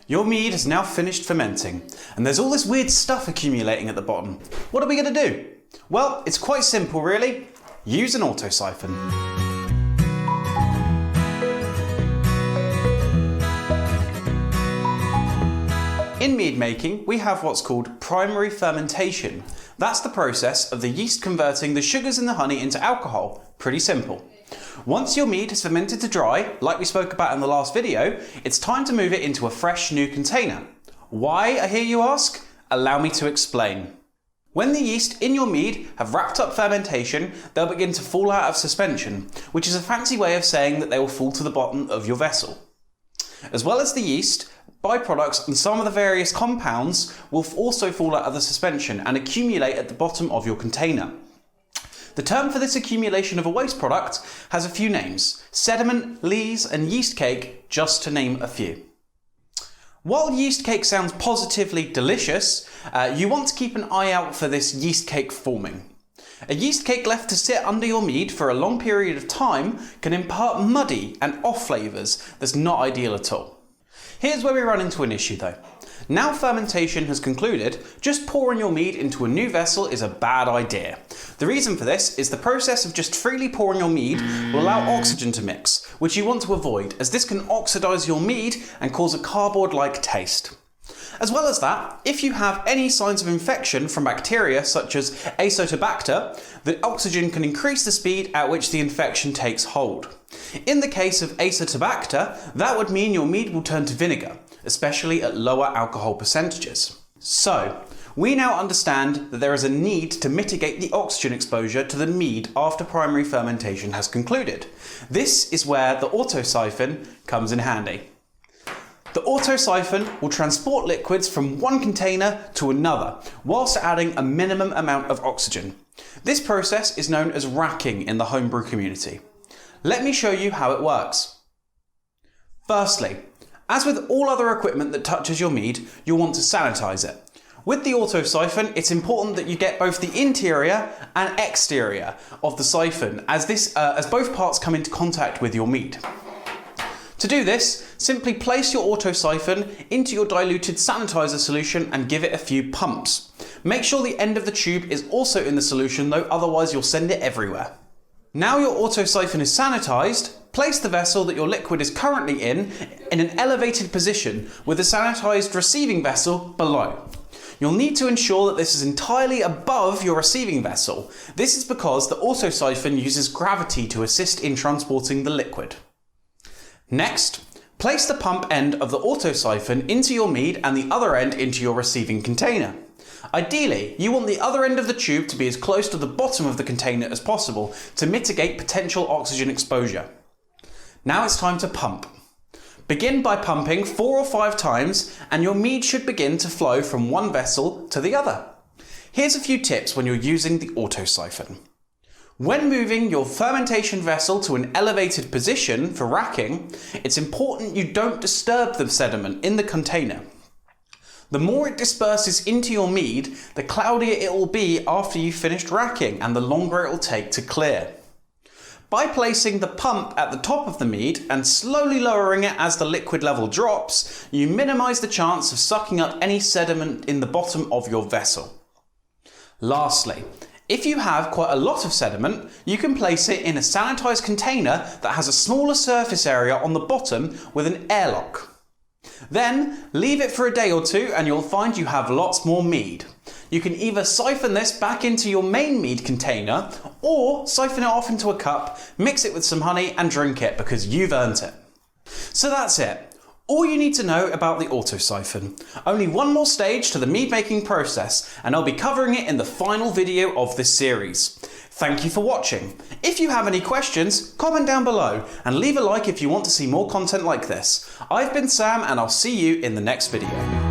Your mead has now finished fermenting, and there's all this weird stuff accumulating at the bottom. What are we going to do? Well, it's quite simple really. Use an auto siphon. In mead making, we have what's called primary fermentation. That's the process of the yeast converting the sugars in the honey into alcohol. Pretty simple. Once your mead has fermented to dry, like we spoke about in the last video, it's time to move it into a fresh new container. Why, I hear you ask? Allow me to explain. When the yeast in your mead have wrapped up fermentation, they'll begin to fall out of suspension, which is a fancy way of saying that they will fall to the bottom of your vessel. As well as the yeast, byproducts and some of the various compounds will also fall out of the suspension and accumulate at the bottom of your container. The term for this accumulation of a waste product has a few names: sediment, lees and yeast cake, just to name a few. While yeast cake sounds positively delicious, you want to keep an eye out for this yeast cake forming. A yeast cake left to sit under your mead for a long period of time can impart muddy and off flavours that's not ideal at all. Here's where we run into an issue though. Now fermentation has concluded, just pouring your mead into a new vessel is a bad idea. The reason for this is the process of just freely pouring your mead will allow oxygen to mix, which you want to avoid as this can oxidise your mead and cause a cardboard-like taste. As well as that, if you have any signs of infection from bacteria such as Acetobacter, the oxygen can increase the speed at which the infection takes hold. In the case of Acetobacter, that would mean your mead will turn to vinegar, especially at lower alcohol percentages. So, we now understand that there is a need to mitigate the oxygen exposure to the mead after primary fermentation has concluded. This is where the auto siphon comes in handy. The auto siphon will transport liquids from one container to another, whilst adding a minimum amount of oxygen. This process is known as racking in the homebrew community. Let me show you how it works. Firstly, as with all other equipment that touches your mead, you'll want to sanitize it. With the auto siphon, it's important that you get both the interior and exterior of the siphon, as both parts come into contact with your mead. To do this, simply place your auto siphon into your diluted sanitizer solution and give it a few pumps. Make sure the end of the tube is also in the solution though, otherwise you'll send it everywhere. Now your auto siphon is sanitized, place the vessel that your liquid is currently in an elevated position with the sanitized receiving vessel below. You'll need to ensure that this is entirely above your receiving vessel. This is because the auto siphon uses gravity to assist in transporting the liquid. Next, place the pump end of the auto siphon into your mead and the other end into your receiving container. Ideally, you want the other end of the tube to be as close to the bottom of the container as possible to mitigate potential oxygen exposure. Now it's time to pump. Begin by pumping 4 or 5 times and your mead should begin to flow from one vessel to the other. Here's a few tips when you're using the auto siphon. When moving your fermentation vessel to an elevated position for racking, it's important you don't disturb the sediment in the container. The more it disperses into your mead, the cloudier it will be after you've finished racking and the longer it will take to clear. By placing the pump at the top of the mead and slowly lowering it as the liquid level drops, you minimise the chance of sucking up any sediment in the bottom of your vessel. Lastly, if you have quite a lot of sediment, you can place it in a sanitised container that has a smaller surface area on the bottom with an airlock. Then leave it for a day or two and you'll find you have lots more mead. You can either siphon this back into your main mead container or siphon it off into a cup, mix it with some honey and drink it because you've earned it. So that's it. All you need to know about the auto siphon. Only one more stage to the mead making process and I'll be covering it in the final video of this series. Thank you for watching. If you have any questions, comment down below and leave a like if you want to see more content like this. I've been Sam and I'll see you in the next video.